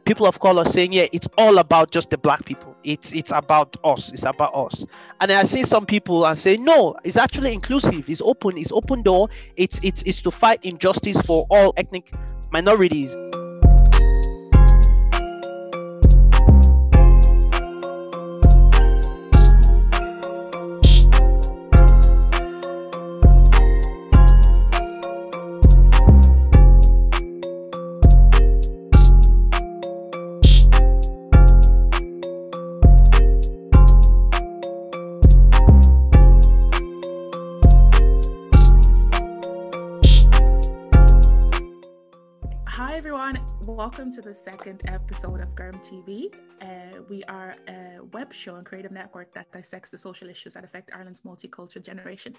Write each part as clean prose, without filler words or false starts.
people of color saying, yeah, it's all about just the black people. It's about us. It's about us. And I see some people and say, no, it's actually inclusive. It's open. It's open door. It's to fight injustice for all ethnic minorities. Welcome to the second episode of Gorm TV. We are a web show and creative network that dissects the social issues that affect Ireland's multicultural generation.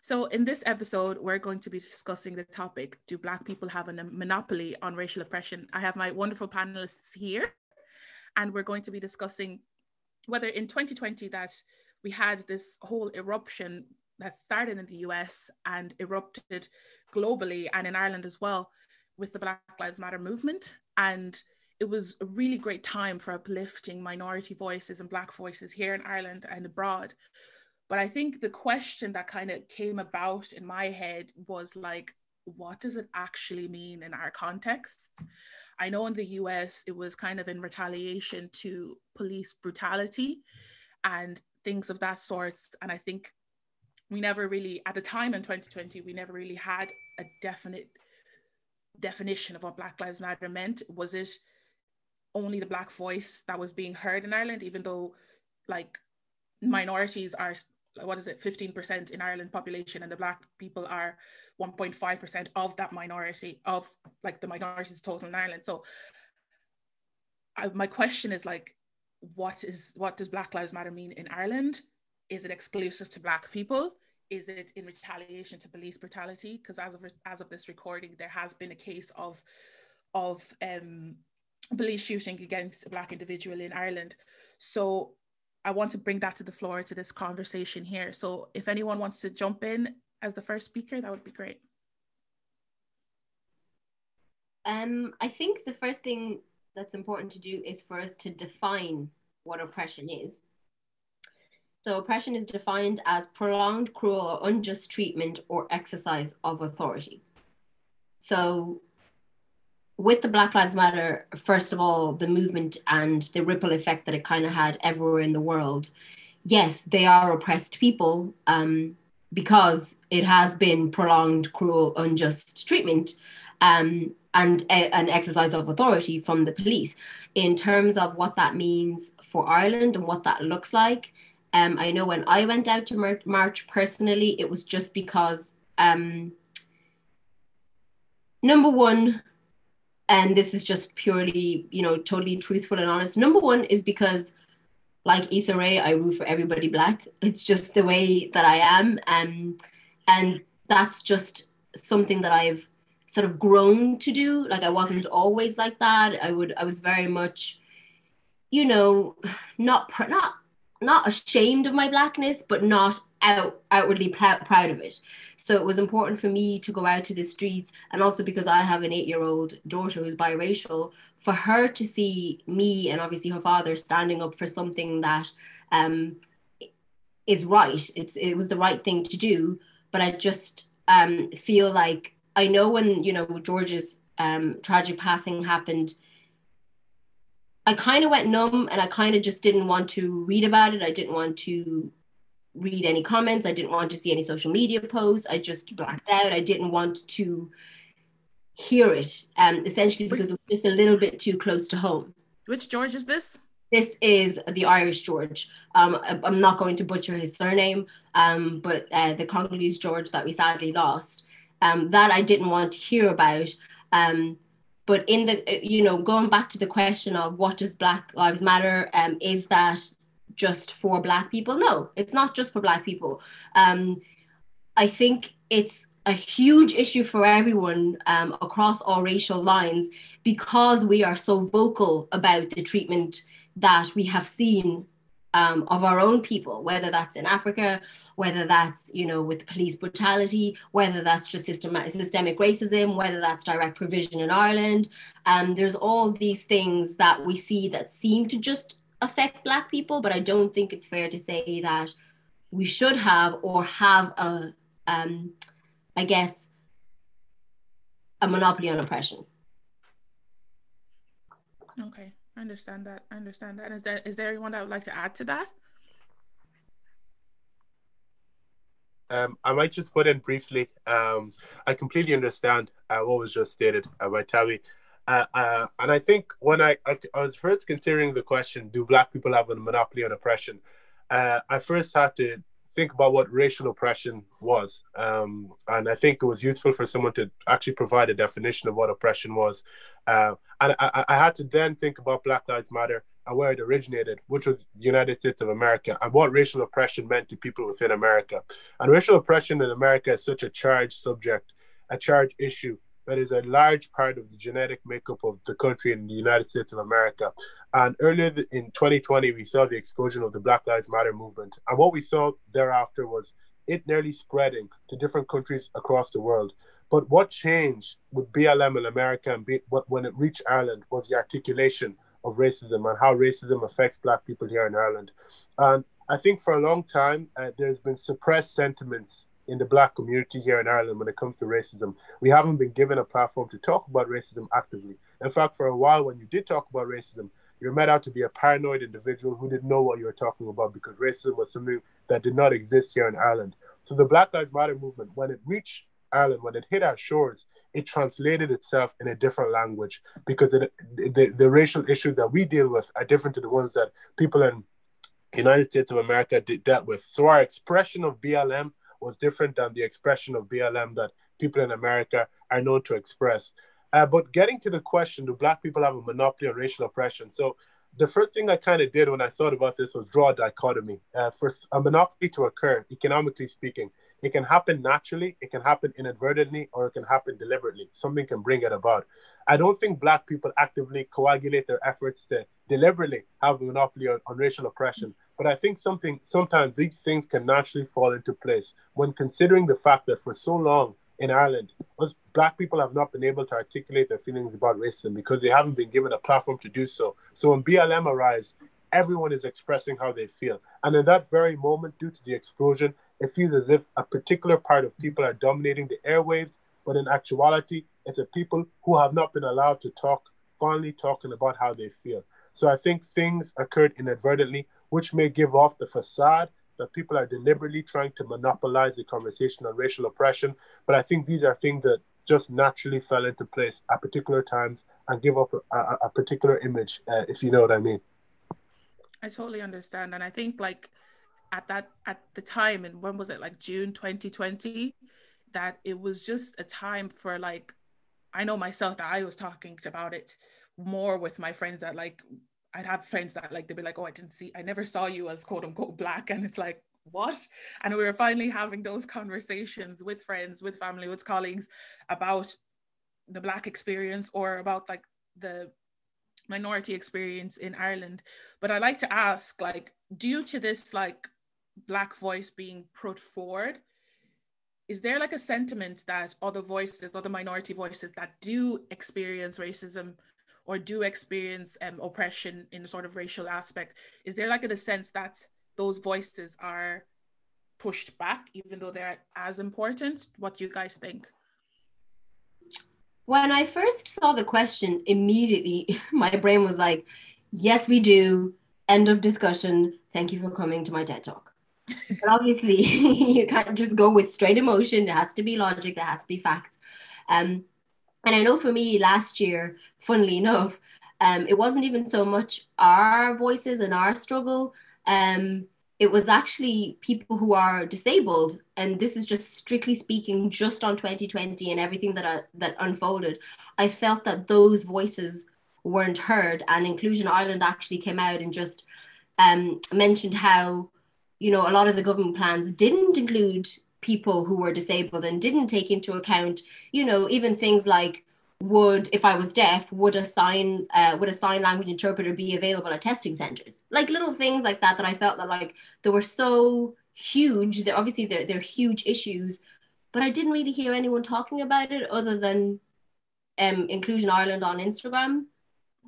So in this episode, we're going to be discussing the topic, do Black people have a monopoly on racial oppression? I have my wonderful panelists here, and we're going to be discussing whether in 2020 that we had this whole eruption that started in the US and erupted globally and in Ireland as well, with the Black Lives Matter movement. And it was a really great time for uplifting minority voices and Black voices here in Ireland and abroad. But I think the question that kind of came about in my head was like, what does it actually mean in our context? I know in the US, it was kind of in retaliation to police brutality and things of that sort. And I think we never really, at the time in 2020, we never really had a definite definition of what Black Lives Matter meant. Was it only the Black voice that was being heard in Ireland, even though like minorities are, 15% in Ireland population, and the Black people are 1.5% of that minority, of like the minorities total in Ireland. So my question is like, what does Black Lives Matter mean in Ireland? Is it exclusive to Black people? Is it in retaliation to police brutality? Because as of this recording, there has been a case of police shooting against a Black individual in Ireland. So I want to bring that to the floor to this conversation here. So if anyone wants to jump in as the first speaker, that would be great. I think the first thing that's important to do is for us to define what oppression is. So oppression is defined as prolonged, cruel, or unjust treatment or exercise of authority. So with the Black Lives Matter, first of all, the movement and the ripple effect that it kind of had everywhere in the world, yes, they are oppressed people because it has been prolonged, cruel, unjust treatment and an exercise of authority from the police. In terms of what that means for Ireland and what that looks like, I know when I went out to march personally, it was just because, number one, and this is just purely, totally truthful and honest. Number one is because, like Issa Rae, I root for everybody Black. It's just the way that I am. And that's just something that I've sort of grown to do. Like I wasn't always like that. I was very much, not ashamed of my Blackness, but not outwardly proud of it. So it was important for me to go out to the streets, and also because I have an 8-year-old daughter who's biracial, for her to see me and obviously her father standing up for something that is right. It was the right thing to do, but I just feel like, I know when, George's tragic passing happened, I kind of went numb and I kind of just didn't want to read about it. I didn't want to read any comments. I didn't want to see any social media posts. I just blacked out. I didn't want to hear it, essentially because it was just a little bit too close to home. Which George is this? This is the Irish George. I'm not going to butcher his surname, but the Congolese George that we sadly lost, that I didn't want to hear about. But in the, going back to the question of what does Black Lives Matter, is that just for Black people? No, it's not just for Black people. I think it's a huge issue for everyone across all racial lines, because we are so vocal about the treatment that we have seen of our own people, whether that's in Africa, whether that's, with police brutality, whether that's just systemic racism, whether that's direct provision in Ireland. There's all these things that we see that seem to just affect Black people, but I don't think it's fair to say that we should have or have I guess, a monopoly on oppression. Okay, I understand that. Is there anyone that would like to add to that? I might just put in briefly. I completely understand what was just stated by Tobi. And I think when I was first considering the question, do Black people have a monopoly on oppression? I first had to think about what racial oppression was. And I think it was useful for someone to actually provide a definition of what oppression was. And I had to then think about Black Lives Matter and where it originated, which was the United States of America, and what racial oppression meant to people within America. And racial oppression in America is such a charged subject, a charged issue, that is a large part of the genetic makeup of the country in the United States of America. And earlier in 2020, we saw the explosion of the Black Lives Matter movement. And what we saw thereafter was it nearly spreading to different countries across the world. But what changed with BLM in America and when it reached Ireland was the articulation of racism and how racism affects Black people here in Ireland. And I think for a long time, there's been suppressed sentiments in the Black community here in Ireland when it comes to racism. We haven't been given a platform to talk about racism actively. In fact, for a while, when you did talk about racism, you're made out to be a paranoid individual who didn't know what you were talking about, because racism was something that did not exist here in Ireland. So the Black Lives Matter movement, when it reached Ireland, when it hit our shores, it translated itself in a different language, because the racial issues that we deal with are different to the ones that people in the United States of America dealt with. So our expression of BLM was different than the expression of BLM that people in America are known to express. But getting to the question, do Black people have a monopoly on racial oppression? So the first thing I kind of did when I thought about this was draw a dichotomy. For a monopoly to occur, economically speaking, it can happen naturally, it can happen inadvertently, or it can happen deliberately. Something can bring it about. I don't think Black people actively coagulate their efforts to deliberately have a monopoly on racial oppression. But I think sometimes these things can naturally fall into place when considering the fact that for so long in Ireland, us Black people have not been able to articulate their feelings about racism because they haven't been given a platform to do so. So when BLM arrives, everyone is expressing how they feel. And in that very moment, due to the explosion, it feels as if a particular part of people are dominating the airwaves, but in actuality, it's a people who have not been allowed to talk, finally talking about how they feel. So I think things occurred inadvertently, which may give off the facade that people are deliberately trying to monopolize the conversation on racial oppression. But I think these are things that just naturally fell into place at particular times and give up a particular image, if you know what I mean. I totally understand. And I think at the time, and when was it, like June 2020, that it was just a time for I know myself that I was talking about it more with my friends that I'd have friends that they'd be like, oh, I never saw you as quote unquote Black. And it's like, what? And we were finally having those conversations with friends, with family, with colleagues about the Black experience or about the minority experience in Ireland. But I like to ask, due to this Black voice being put forward, is there a sentiment that other minority voices that do experience racism or do experience oppression in a sort of racial aspect, is there a sense that those voices are pushed back even though they're as important? What do you guys think? When I first saw the question, immediately my brain was like, yes, we do. End of discussion. Thank you for coming to my TED Talk. But obviously, you can't just go with straight emotion. There has to be logic. There has to be facts. And I know for me last year, funnily enough, it wasn't even so much our voices and our struggle. It was actually people who are disabled. And this is just strictly speaking just on 2020 and everything that unfolded. I felt that those voices weren't heard. And Inclusion Ireland actually came out and just mentioned how, a lot of the government plans didn't include people who were disabled and didn't take into account, even things like would, if I was deaf, would a sign language interpreter be available at testing centers? Like little things like that I felt that like they were so huge. They're obviously they're huge issues, but I didn't really hear anyone talking about it other than Inclusion Ireland on Instagram.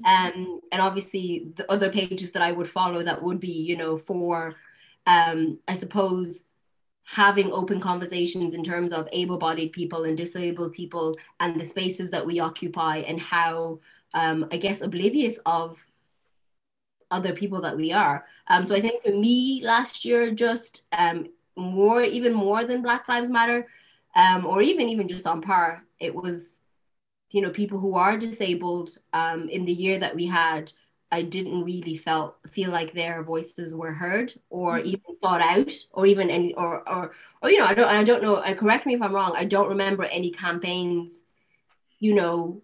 And obviously the other pages that I would follow that would be, you know, for I suppose having open conversations in terms of able-bodied people and disabled people and the spaces that we occupy and how I guess oblivious of other people that we are. So I think for me last year, just even more than Black Lives Matter, or even just on par, it was, you know, people who are disabled. In the year that we had, I didn't really feel like their voices were heard or even thought out, or even any or you know, I don't know, and correct me if I'm wrong, I don't remember any campaigns, you know,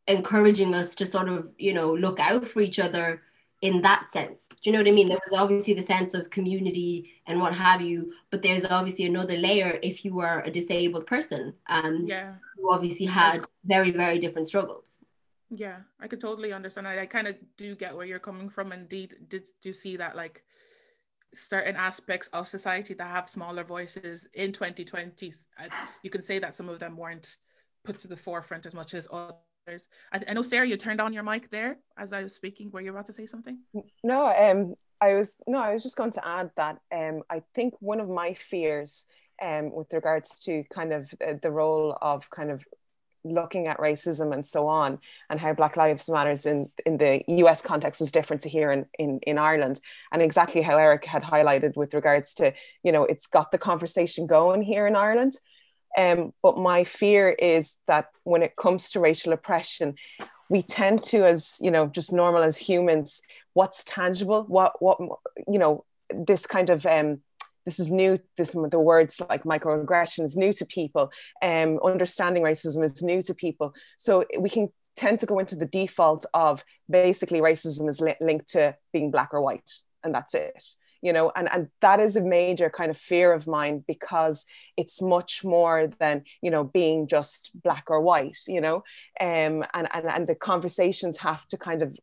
encouraging us to sort of, you know, look out for each other in that sense. Do you know what I mean? There was obviously the sense of community and what have you, but there's obviously another layer if you are a disabled person, who obviously had very, very different struggles. Yeah, I could totally understand. I kind of do get where you're coming from. Indeed, do see that like certain aspects of society that have smaller voices in 2020, you can say that some of them weren't put to the forefront as much as others. I know, Sarah, you turned on your mic there as I was speaking. Were you about to say something? No, I was just going to add that I think one of my fears with regards to kind of the role of kind of looking at racism and so on, and how Black Lives Matters in the US context is different to here in Ireland, and exactly how Eric had highlighted with regards to, you know, it's got the conversation going here in Ireland. But my fear is that when it comes to racial oppression, we tend to, as, you know, just normal as humans, what's tangible, what you know, this kind of this is new. The words like microaggression is new to people. Understanding racism is new to people. So we can tend to go into the default of basically racism is linked to being black or white, and that's it. You know, and that is a major kind of fear of mine, because it's much more than, you know, being just black or white, you know, and the conversations have to kind of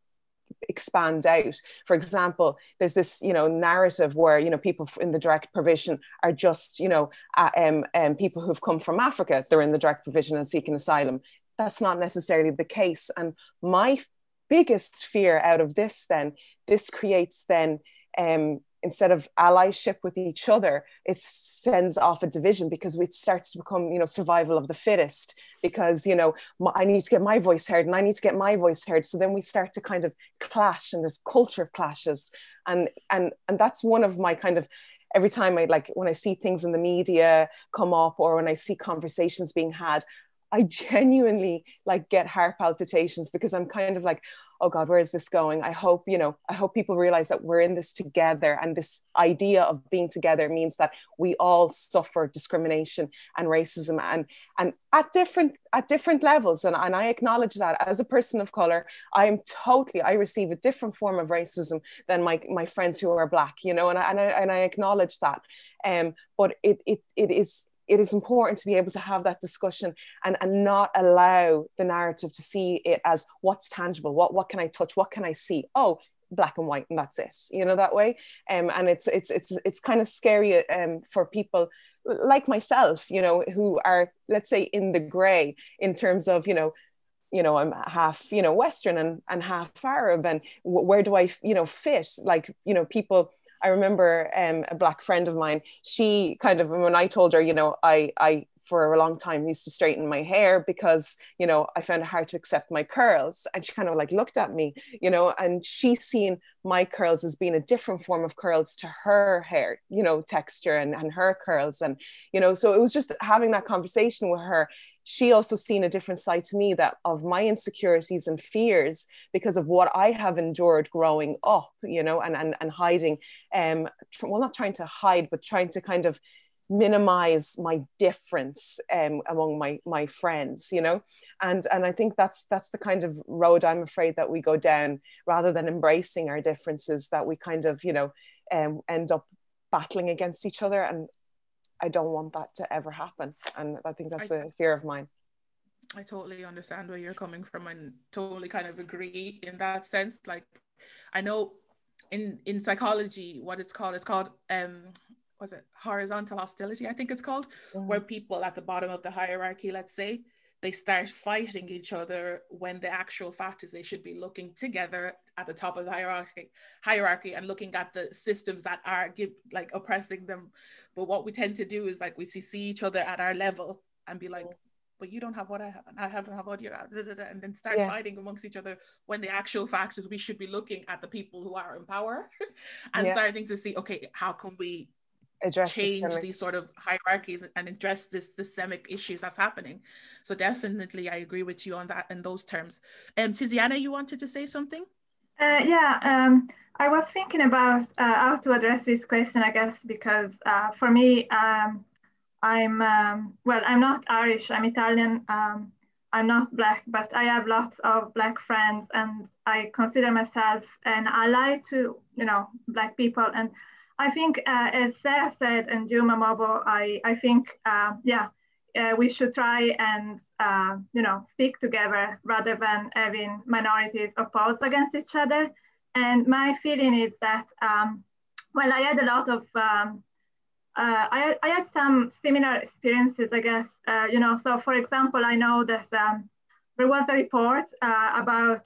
expand out. For example, there's this, you know, narrative where, you know, people in the direct provision are just, you know, people who've come from Africa, they're in the direct provision and seeking asylum. That's not necessarily the case. And my biggest fear out of this, then, this creates then, instead of allyship with each other, it sends off a division, because it starts to become, you know, survival of the fittest, because, you know, I need to get my voice heard and I need to get my voice heard. So then we start to kind of clash, and there's culture clashes. And that's one of my kind of, every time when I see things in the media come up, or when I see conversations being had, I genuinely get heart palpitations, because I'm kind of like, oh God, where is this going? I hope people realize that we're in this together, and this idea of being together means that we all suffer discrimination and racism, and at different levels. And I acknowledge that as a person of color, I receive a different form of racism than my friends who are black, you know, and I acknowledge that. But it is important to be able to have that discussion, and not allow the narrative to see it as what's tangible, what can I touch, what can I see? Oh, black and white, and that's it, you know, that way. And it's kind of scary for people like myself, you know, who are, let's say, in the gray in terms of, you know, I'm half, you know, Western and half Arab, and where do I, you know, fit? Like, you know, people. I remember a black friend of mine, she kind of, when I told her, you know, I for a long time used to straighten my hair because, you know, I found it hard to accept my curls. And she kind of looked at me, you know, and she's seen my curls as being a different form of curls to her hair, you know, texture and her curls. And, you know, so it was just having that conversation with her. She also seen a different side to me, that of my insecurities and fears because of what I have endured growing up, you know, and hiding, well, not trying to hide, but trying to kind of minimize my difference among my friends, you know, and I think that's the kind of road I'm afraid that we go down, rather than embracing our differences, that we kind of, you know, end up battling against each other. And I don't want that to ever happen. And I think that's a fear of mine. I totally understand where you're coming from and totally kind of agree in that sense. Like, I know in psychology, what it's called was it horizontal hostility, I think it's called, where people at the bottom of the hierarchy, let's say, they start fighting each other when the actual fact is they should be looking together at the top of the hierarchy and looking at the systems that are like oppressing them. But what we tend to do is like we see each other at our level and be like, but you don't have what I have, and I haven't have what you have, and then start fighting amongst each other when the actual fact is we should be looking at the people who are in power and starting to see, okay, how can we change these sort of hierarchies and address this systemic issues that's happening. So definitely I agree with you on that in those terms. Tiziana, you wanted to say something? I was thinking about how to address this question, I guess, because for me, I'm not Irish, I'm Italian. I'm not Black, but I have lots of Black friends, and I consider myself an ally to, Black people. And I think, as Sarah said, and you, Mamobo, I think, we should try and, stick together rather than having minorities opposed against each other. And my feeling is that, I had a lot of, I had some similar experiences, I guess, so for example, I know that there was a report about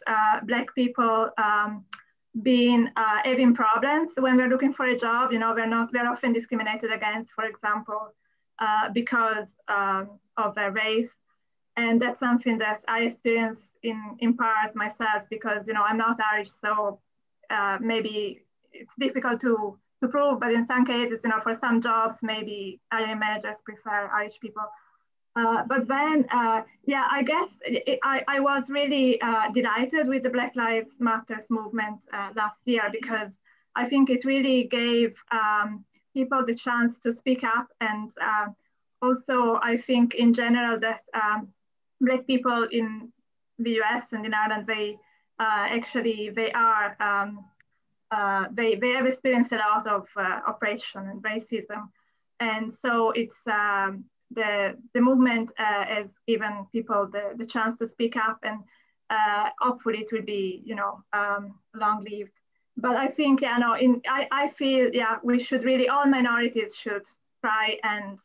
Black people having problems when we're looking for a job. We're often discriminated against, for example, because of their race. And that's something that I experienced in part myself because, I'm not Irish, so maybe it's difficult to prove, but in some cases, for some jobs, maybe hiring managers prefer Irish people. But then, I guess I was really delighted with the Black Lives Matter movement last year because I think it really gave people the chance to speak up. And also, I think in general that Black people in the US and in Ireland, they have experienced a lot of oppression and racism. And so it's the movement has given people the chance to speak up, and hopefully it will be, long-lived. But I think, I feel, we should really, all minorities should try and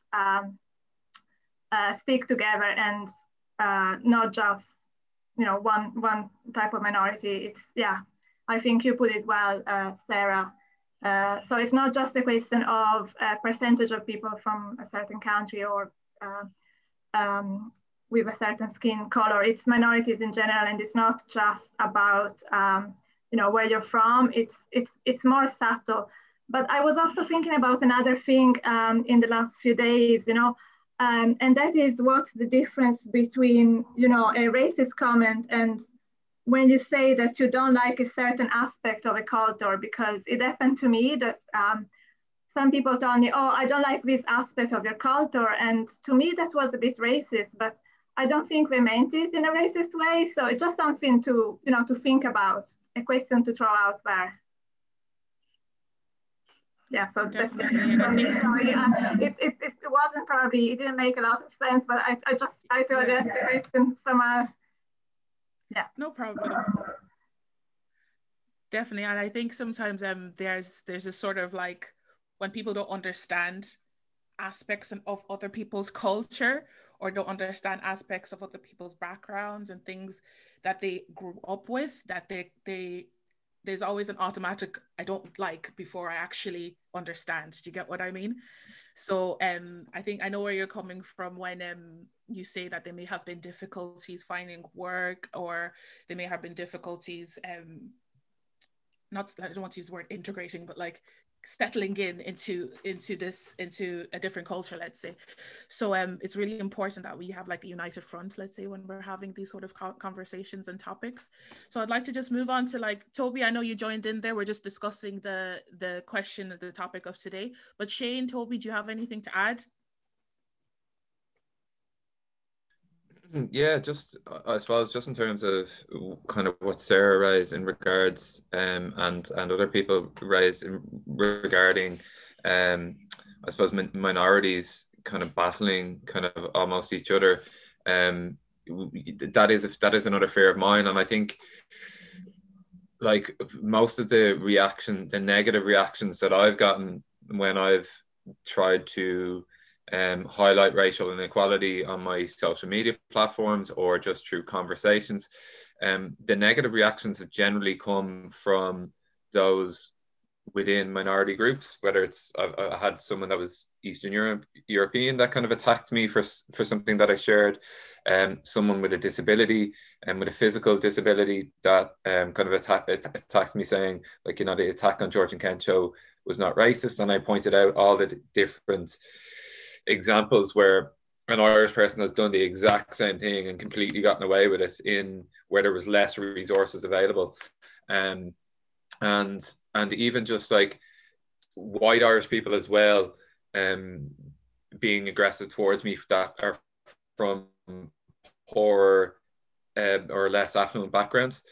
stick together and not just, one type of minority. It's, I think you put it well, Sarah. So it's not just a question of a percentage of people from a certain country or with a certain skin color. It's minorities in general, and it's not just about where you're from. It's more subtle. But I was also thinking about another thing in the last few days, and that is what's the difference between a racist comment and when you say that you don't like a certain aspect of a culture. Because it happened to me that some people told me, oh, I don't like this aspect of your culture. And to me, that was a bit racist, but I don't think they meant it in a racist way. So it's just something to, to think about, a question to throw out there. Yeah, so definitely. And I think it wasn't probably, it didn't make a lot of sense, but I just tried to address the question somehow. Yeah, no problem. Definitely. And I think sometimes there's a sort of like when people don't understand aspects of other people's culture or don't understand aspects of other people's backgrounds and things that they grew up with, that there's always an automatic I don't like before I actually understand. Do you get what I mean? So I think I know where you're coming from when you say that there may have been difficulties finding work, or there may have been difficulties I don't want to use the word integrating, but like settling into a different culture, let's say. So it's really important that we have like a united front, let's say, when we're having these sort of conversations and topics. So I'd like to just move on to like Tobi. I know you joined in there. We're just discussing the question, the topic of today. But Shane, Tobi, do you have anything to add? Yeah, just I suppose just in terms of kind of what Sarah raised in regards and other people raised regarding I suppose minorities kind of battling kind of almost each other. that is another fear of mine. And I think like most of the negative reactions that I've gotten when I've tried to highlight racial inequality on my social media platforms or just through conversations, the negative reactions have generally come from those within minority groups, whether it's I had someone that was Eastern European that kind of attacked me for something that I shared, someone with a disability and with a physical disability that kind of attacked me, saying like, you know, the attack on George and Ken show was not racist, and I pointed out all the different examples where an Irish person has done the exact same thing and completely gotten away with it in where there was less resources available. And even just like white Irish people as well, being aggressive towards me that are from poorer or less affluent backgrounds,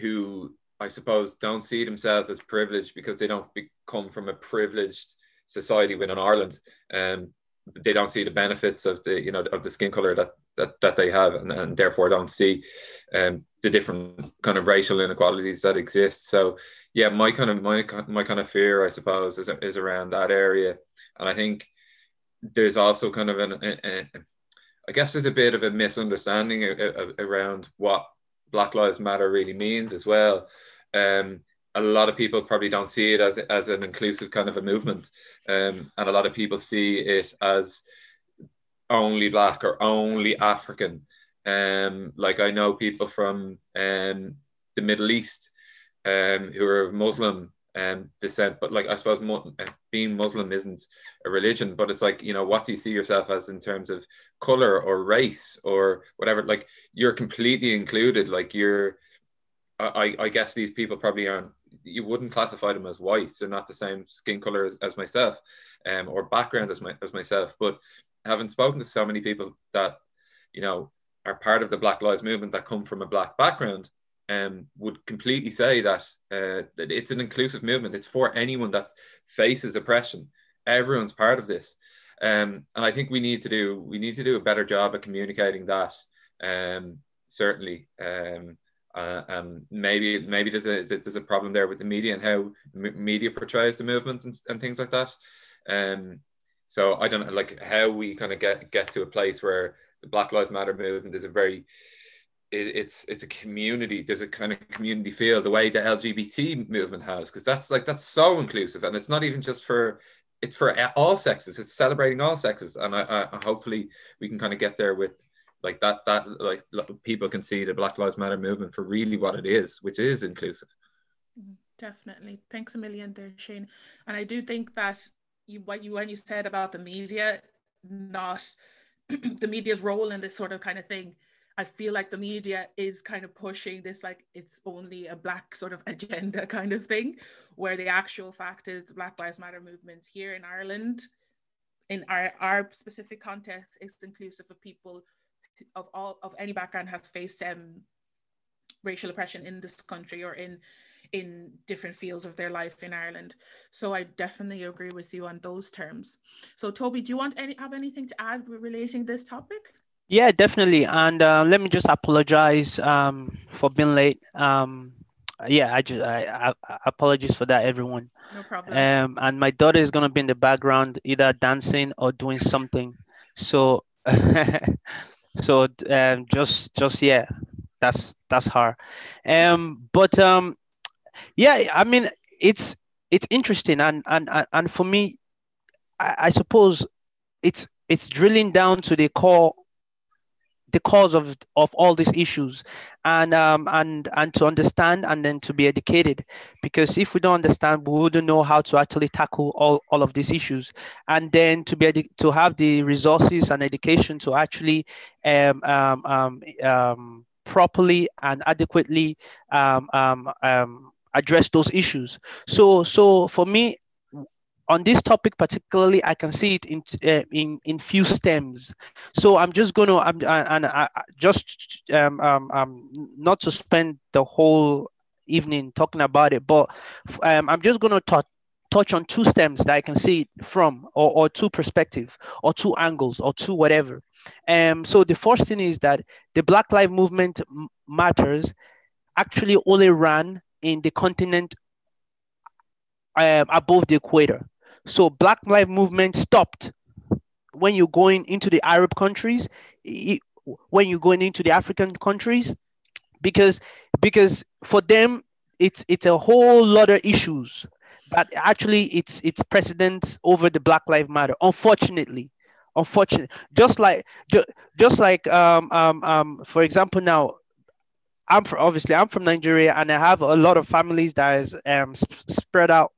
who I suppose don't see themselves as privileged because they don't come from a privileged society within Ireland. They don't see the benefits of the, you know, of the skin color that they have, and therefore don't see the different kind of racial inequalities that exist. So yeah, my kind of fear, I suppose, is around that area. And I think there's also kind of I guess there's a bit of a misunderstanding around what Black Lives Matter really means as well. A lot of people probably don't see it as an inclusive kind of a movement, and a lot of people see it as only Black or only African. Like I know people from the Middle East who are Muslim descent, but like I suppose being Muslim isn't a religion, but it's like, you know, what do you see yourself as in terms of color or race or whatever? Like you're completely included. Like I guess these people probably aren't, you wouldn't classify them as white. They're not the same skin color as myself, or background as myself. But having spoken to so many people that, you know, are part of the Black Lives Movement that come from a Black background, would completely say that it's an inclusive movement. It's for anyone that faces oppression. Everyone's part of this, and I think we need to do a better job at communicating that. Certainly. Maybe there's a problem there with the media and how media portrays the movement and things like that. So I don't know, like how we kind of get to a place where the Black Lives Matter movement is it's a community. There's a kind of community feel the way the LGBT movement has, because that's so inclusive, and it's not even just it's for all sexes. It's celebrating all sexes, and I hopefully we can kind of get there with. Like that like people can see the Black Lives Matter movement for really what it is, which is inclusive. Definitely. Thanks a million there, Shane. And I do think that when you said about the media, not the media's role in this sort of kind of thing, I feel like the media is kind of pushing this like it's only a Black sort of agenda kind of thing, where the actual fact is the Black Lives Matter movement here in Ireland, in our specific context, is inclusive of people of any background has faced racial oppression in this country or in different fields of their life in Ireland. So I definitely agree with you on those terms. So Toby, do you have anything to add relating this topic? Yeah, definitely. And let me just apologize for being late. Yeah, I apologies for that, everyone. No problem. And my daughter is gonna be in the background, either dancing or doing something. So so just yeah, that's her. But yeah, I mean it's interesting, and for me, I suppose it's drilling down to the cause of all these issues, and to understand and then to be educated, because if we don't understand, we wouldn't know how to actually tackle all of these issues, and then to have the resources and education to actually properly and adequately address those issues. So for me, on this topic particularly, I can see it in few stems. So I'm just going to not to spend the whole evening talking about it, but I'm just going to touch on two stems that I can see it from, or two perspective, or two angles, or two whatever. So the first thing is that the Black Lives Movement matters actually only ran in the continent above the equator. So Black Lives Movement stopped when you're going into the Arab countries, when you're going into the African countries, because for them it's a whole lot of issues that actually it's precedence over the Black Lives Matter. Unfortunately, just like for example, now I'm from Nigeria, and I have a lot of families that is spread out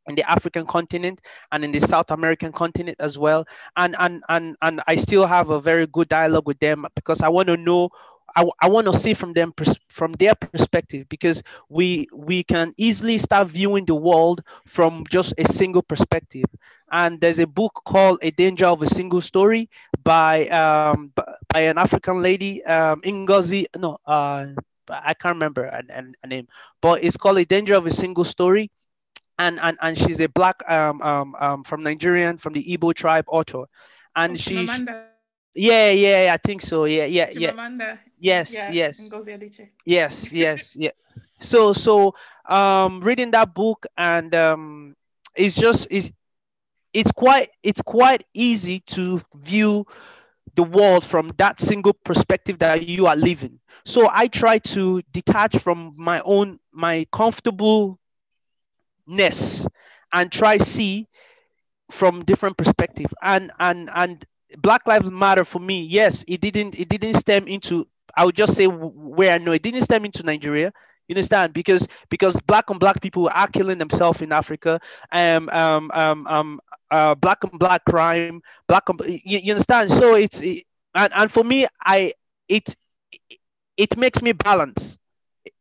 in the African continent and in the South American continent as well. And I still have a very good dialogue with them, because I want to know, I want to see from them, from their perspective, because we can easily start viewing the world from just a single perspective. And there's a book called A Danger of a Single Story by an African lady, Ngozi, no, I can't remember a name, but it's called A Danger of a Single Story. And she's a black from Nigerian, from the Igbo tribe author, and yeah, I think so, yeah. Yes. So reading that book, and it's quite easy to view the world from that single perspective that you are living. So I try to detach from my comfortable and try see from different perspective. And Black Lives Matter for me, yes, it didn't stem into, I would just say where I know it didn't stem into Nigeria. You understand? Because black on black people are killing themselves in Africa. Black on black crime, you understand? So and for me, it makes me balance.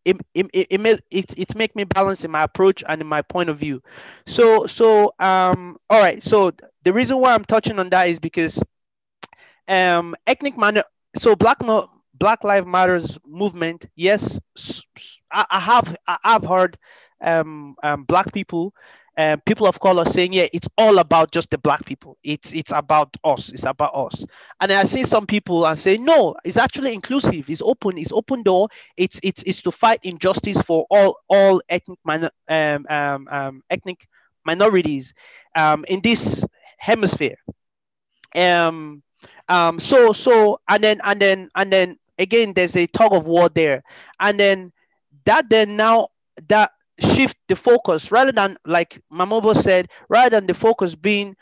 It make me balance in my approach and in my point of view. So all right. So the reason why I'm touching on that is because ethnic manner. So Black Lives Matters movement. Yes, I've heard black people, people of color saying, yeah, it's all about just the black people. It's about us. It's about us. And I see some people and say, no, it's actually inclusive. It's open door. It's to fight injustice for all ethnic ethnic minorities in this hemisphere. So and then again, there's a tug of war there, and then now that shift the focus, rather than, like Mamobo said, rather than the focus being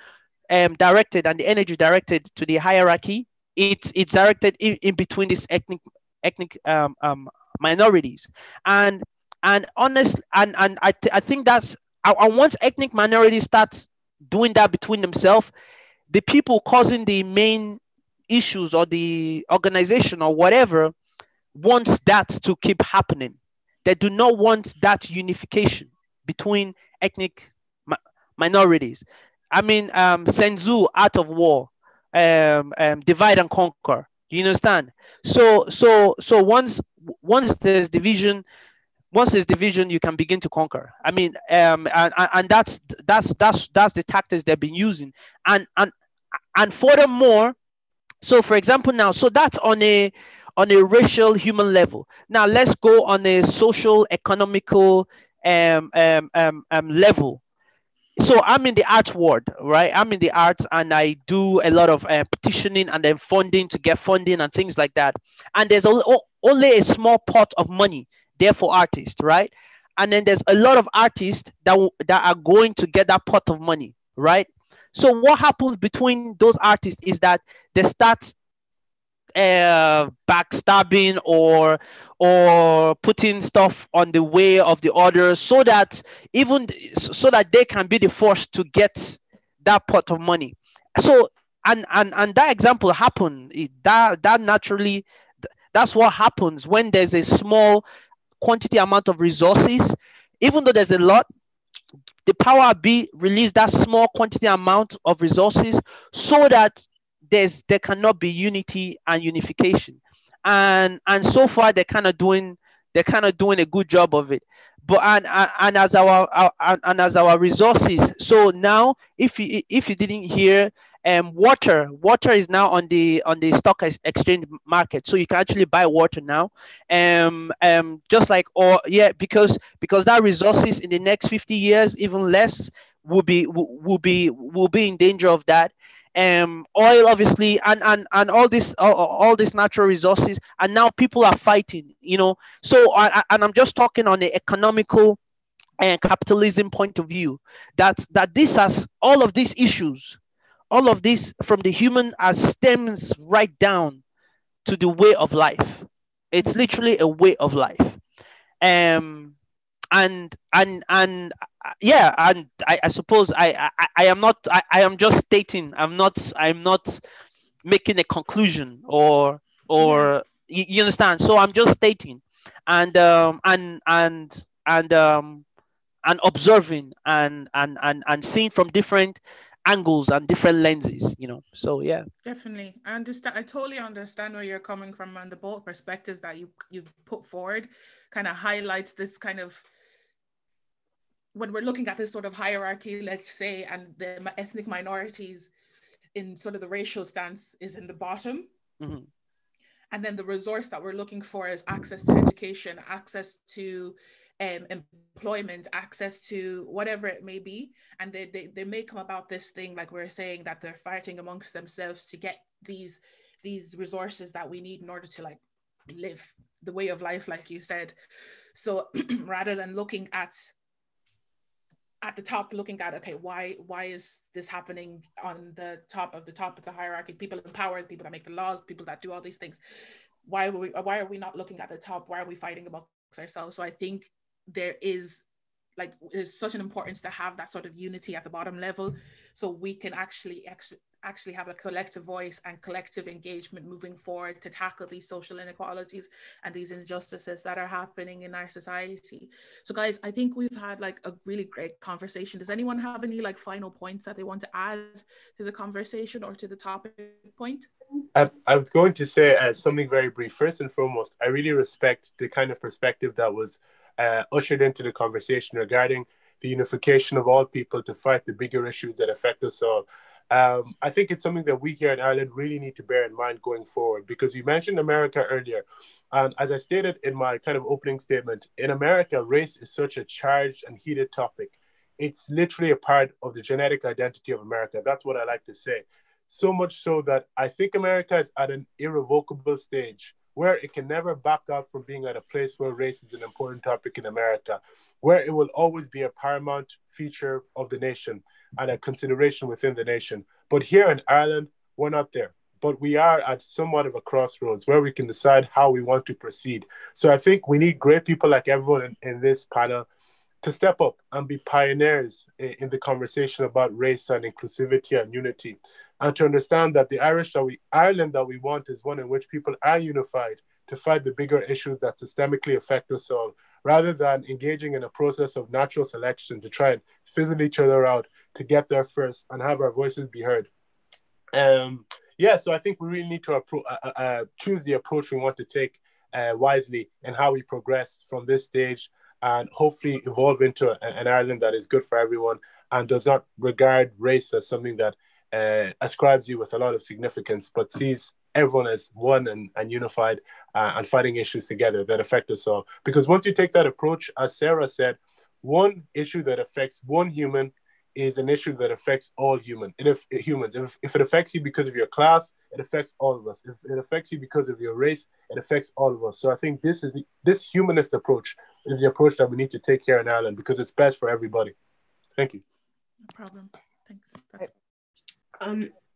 directed and the energy directed to the hierarchy, it's directed in between these ethnic minorities, and honest and I think that's, and once ethnic minorities start doing that between themselves, the people causing the main issues or the organization or whatever wants that to keep happening. They do not want that unification between ethnic minorities. I mean, Senzu, Art of War, divide and conquer. You understand? So once there's division, you can begin to conquer. I mean, and that's the tactics they've been using, and furthermore. So, for example, now, so that's on a racial human level. Now let's go on a social economical level. So I'm in the arts world, right? I'm in the arts, and I do a lot of petitioning and then funding to get funding and things like that. And there's only a small pot of money there for artists, right? And then there's a lot of artists that are going to get that pot of money, right? So what happens between those artists is that they start backstabbing or putting stuff on the way of the others, so that they can be the force to get that pot of money. So and that example happened. That naturally, that's what happens when there's a small quantity amount of resources. Even though there's a lot, the power be release that small quantity amount of resources so that there cannot be unity and unification. And so far they're kind of doing they're kind of doing a good job of it. But and as and as our resources, so now if you didn't hear, water is now on the stock exchange market, so you can actually buy water now. Just like, or yeah, because that resources in the next 50 years, even less, will be in danger of that. Oil, obviously, and all these natural resources, and now people are fighting, so and I'm just talking on the economical and capitalism point of view, that this has all of these issues, all of this from the human, as stems right down to the way of life. It's literally a way of life. um and yeah, and I suppose I am not, I am just stating, I'm not making a conclusion, Yeah. or you understand, so I'm just stating, and and observing, and seeing from different angles and different lenses, so yeah. Definitely. I understand. I totally understand where you're coming from, and the both perspectives that you've put forward kind of highlights this kind of, when we're looking at this sort of hierarchy, let's say, and the ethnic minorities in sort of the racial stance is in the bottom. Mm-hmm. And then the resource that we're looking for is access to education, access to employment, access to whatever it may be. And they may come about this thing, like we're saying, that they're fighting amongst themselves to get these resources that we need in order to like live the way of life, like you said. So rather than looking at the top, looking at, okay, why is this happening on the top of the hierarchy? People in power, people that make the laws, people that do all these things. Why are we not looking at the top? Why are we fighting amongst ourselves? So I think there's such an importance to have that sort of unity at the bottom level, so we can actually have a collective voice and collective engagement moving forward to tackle these social inequalities and these injustices that are happening in our society. So guys, I think we've had like a really great conversation. Does anyone have any like final points that they want to add to the conversation or to the topic point? I was going to say something very brief. First and foremost, I really respect the kind of perspective that was ushered into the conversation regarding the unification of all people to fight the bigger issues that affect us all. I think it's something that we here in Ireland really need to bear in mind going forward, because you mentioned America earlier. And as I stated in my kind of opening statement, in America, race is such a charged and heated topic. It's literally a part of the genetic identity of America. That's what I like to say. So much so that I think America is at an irrevocable stage where it can never back up from being at a place where race is an important topic in America, where it will always be a paramount feature of the nation and a consideration within the nation. But here in Ireland, we're not there. But we are at somewhat of a crossroads where we can decide how we want to proceed. So I think we need great people like everyone in this panel to step up and be pioneers in the conversation about race and inclusivity and unity, and to understand that the Ireland that we want is one in which people are unified to fight the bigger issues that systemically affect us all, rather than engaging in a process of natural selection to try and fizzle each other out to get there first and have our voices be heard. So I think we really need to choose the approach we want to take wisely in how we progress from this stage, and hopefully evolve into an Ireland that is good for everyone and does not regard race as something that ascribes you with a lot of significance, but sees everyone as one and unified and fighting issues together that affect us all. Because once you take that approach, as Sarah said, one issue that affects one human is an issue that affects all humans. If it affects you because of your class, it affects all of us. If it affects you because of your race, it affects all of us. So I think this humanist approach is the approach that we need to take here in Ireland, because it's best for everybody. Thank you. No problem. Thanks.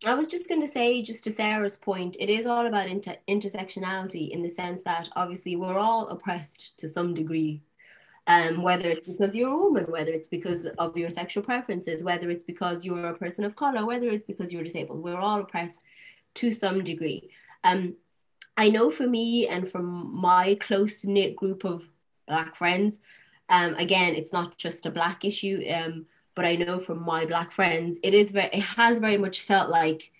I was just going to say, just to Sarah's point, it is all about intersectionality, in the sense that obviously we're all oppressed to some degree. Whether it's because you're a woman, whether it's because of your sexual preferences, whether it's because you're a person of color, whether it's because you're disabled, we're all oppressed to some degree. I know for me and from my close-knit group of Black friends, again, it's not just a Black issue, but I know from my Black friends, it has very much felt like,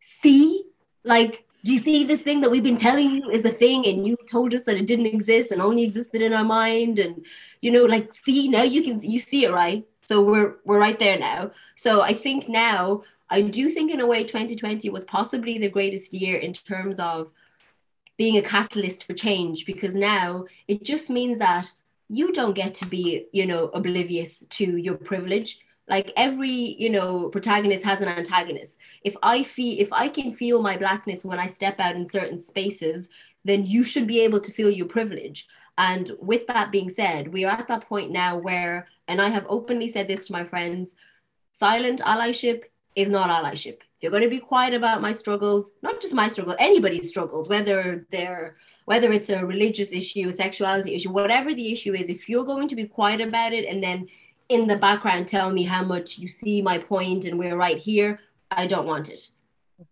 see, like do you see this thing that we've been telling you is a thing, and you told us that it didn't exist and only existed in our mind? And, you know, like, see, now you see it, right? So we're right there now. So I think now, I do think in a way 2020 was possibly the greatest year in terms of being a catalyst for change, because now it just means that you don't get to be, you know, oblivious to your privilege. Like every, you know, protagonist has an antagonist. If I can feel my blackness when I step out in certain spaces, then you should be able to feel your privilege. And with that being said, we are at that point now where, and I have openly said this to my friends, silent allyship is not allyship. If you're going to be quiet about my struggles, not just my struggle, anybody's struggles, whether it's a religious issue, a sexuality issue, whatever the issue is, if you're going to be quiet about it and then in the background tell me how much you see my point and we're right here, I don't want it.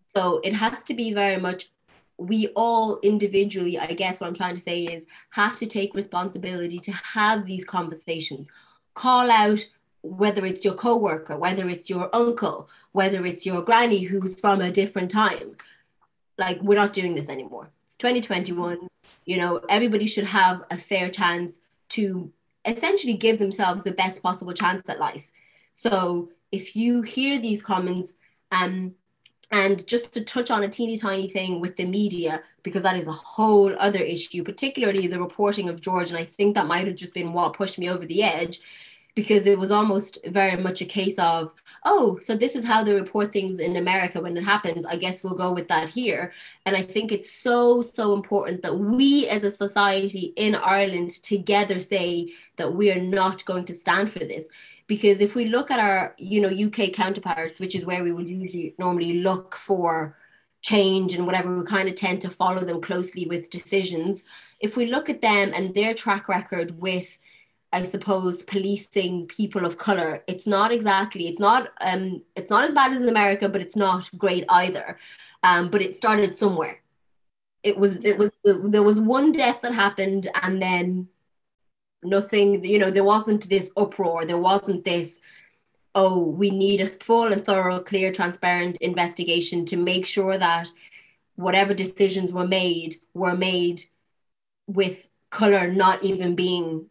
So it has to be very much, we all individually, I guess what I'm trying to say is, have to take responsibility to have these conversations. Call out, whether it's your coworker, whether it's your uncle, whether it's your granny who's from a different time. Like, we're not doing this anymore. It's 2021. You know, everybody should have a fair chance to essentially give themselves the best possible chance at life. So if you hear these comments, and just to touch on a teeny tiny thing with the media, because that is a whole other issue, particularly the reporting of George, and I think that might have just been what pushed me over the edge, because it was almost very much a case of, oh, so this is how they report things in America when it happens. I guess we'll go with that here. And I think it's so, so important that we as a society in Ireland together say that we are not going to stand for this. Because if we look at our, you know, UK counterparts, which is where we would usually normally look for change and whatever, we kind of tend to follow them closely with decisions. If we look at them and their track record with, I suppose, policing people of color, it's not as bad as in America, but it's not great either. But it started somewhere. There was one death that happened, and then nothing, you know, there wasn't this uproar. There wasn't this, oh, we need a full and thorough, clear, transparent investigation to make sure that whatever decisions were made with color not even being,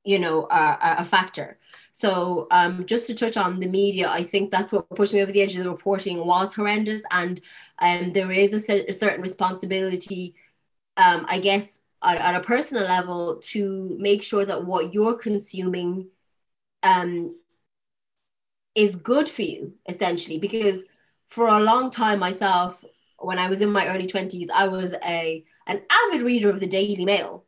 you know, a factor. So just to touch on the media, I think that's what pushed me over the edge. The reporting was horrendous, and there is a certain responsibility, I guess, at a personal level, to make sure that what you're consuming is good for you, essentially. Because for a long time myself, when I was in my early 20s, I was an avid reader of the Daily Mail.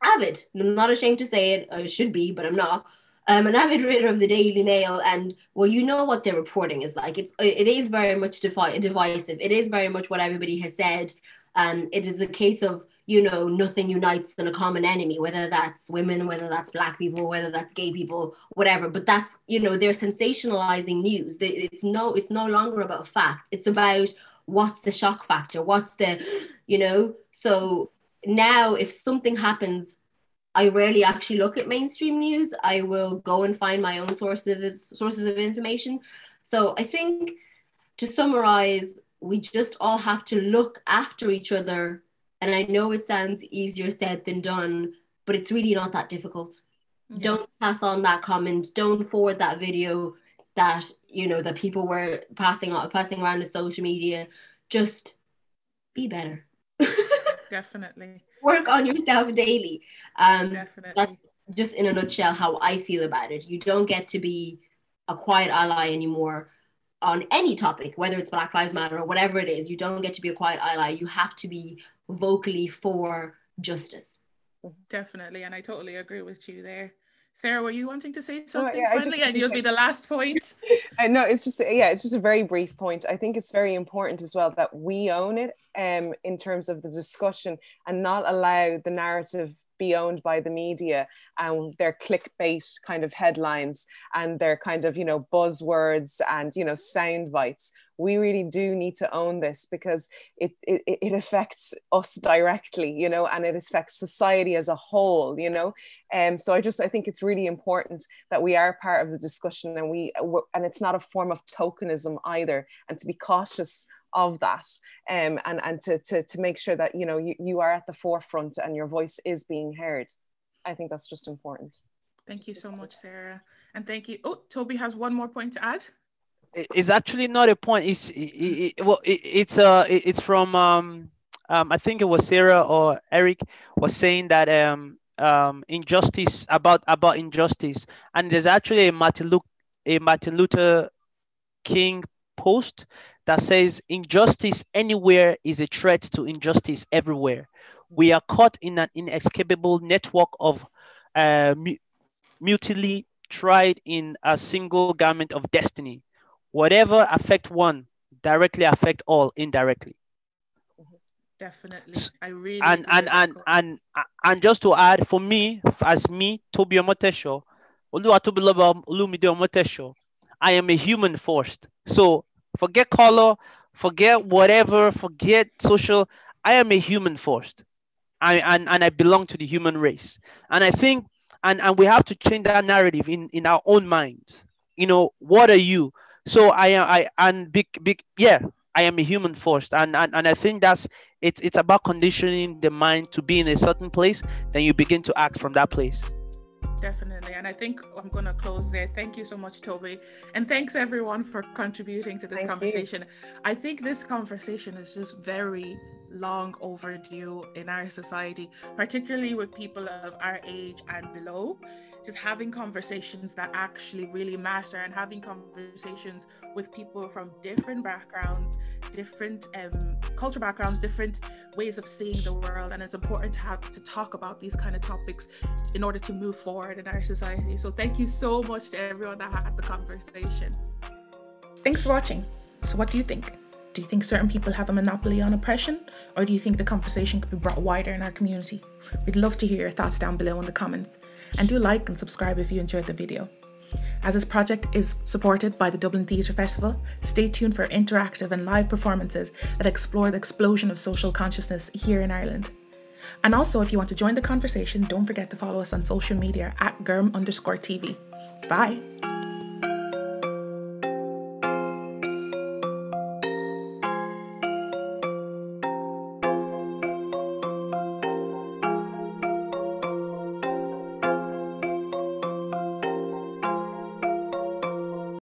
Avid. I'm not ashamed to say it. I should be, but I'm not. I'm an avid reader of the Daily Mail, and well, you know what their reporting is like. It is very much divisive. It is very much what everybody has said. It is a case of, you know, nothing unites than a common enemy, whether that's women, whether that's Black people, whether that's gay people, whatever. But that's, you know, they're sensationalizing news. It's no longer about facts. It's about what's the shock factor, what's the, you know. So now if something happens, I rarely actually look at mainstream news. I will go and find my own sources of information. So I think, to summarize, we just all have to look after each other. And I know it sounds easier said than done, but it's really not that difficult. Yeah. Don't pass on that comment. Don't forward that video that, you know, that people were passing around the social media. Just be better. Definitely. Work on yourself daily. Definitely. That's just in a nutshell how I feel about it. You don't get to be a quiet ally anymore on any topic, whether it's Black Lives Matter or whatever it is. You don't get to be a quiet ally. You have to be vocally for justice. Definitely, and I totally agree with you there. Sarah, were you wanting to say something? Yeah, finally? And you'll be the last point. No, it's just a very brief point. I think it's very important as well that we own it in terms of the discussion, and not allow the narrative be owned by the media and their clickbait kind of headlines and their kind of, you know, buzzwords and, you know, sound bites. We really do need to own this, because it affects us directly, you know, and it affects society as a whole, you know. So I think it's really important that we are part of the discussion, and it's not a form of tokenism either, and to be cautious of that, and to make sure that, you know, you are at the forefront and your voice is being heard. I think that's just important. Thank you so much, Sarah. And thank you. Oh, Toby has one more point to add. It's actually not a point. It's from I think it was Sarah or Eric was saying that injustice, about injustice, and there's actually a Martin Luther King post that says injustice anywhere is a threat to injustice everywhere. We are caught in an inescapable network of mutually tried in a single garment of destiny. Whatever affect one directly affect all indirectly. Definitely. I really and just to add, for me, as me, Tobi Omoteso, I am a human first. So forget color, forget whatever, forget social. I am a human first. And I belong to the human race. And I think and we have to change that narrative in our own minds. You know, what are you? So I am a human first, and I think that's it's about conditioning the mind to be in a certain place, then you begin to act from that place. Definitely. And I think I'm going to close there. Thank you so much, Toby. And thanks everyone for contributing to this conversation. I think this conversation is just very long overdue in our society, particularly with people of our age and below. Just having conversations that actually really matter, and having conversations with people from different backgrounds, different culture backgrounds, different ways of seeing the world. And it's important to talk about these kind of topics in order to move forward in our society. So thank you so much to everyone that had the conversation. Thanks for watching. So what do you think? Do you think certain people have a monopoly on oppression? Or do you think the conversation could be brought wider in our community? We'd love to hear your thoughts down below in the comments. And do like and subscribe if you enjoyed the video. As this project is supported by the Dublin Theatre Festival, stay tuned for interactive and live performances that explore the explosion of social consciousness here in Ireland. And also, if you want to join the conversation, don't forget to follow us on social media at Gorm_TV. Bye.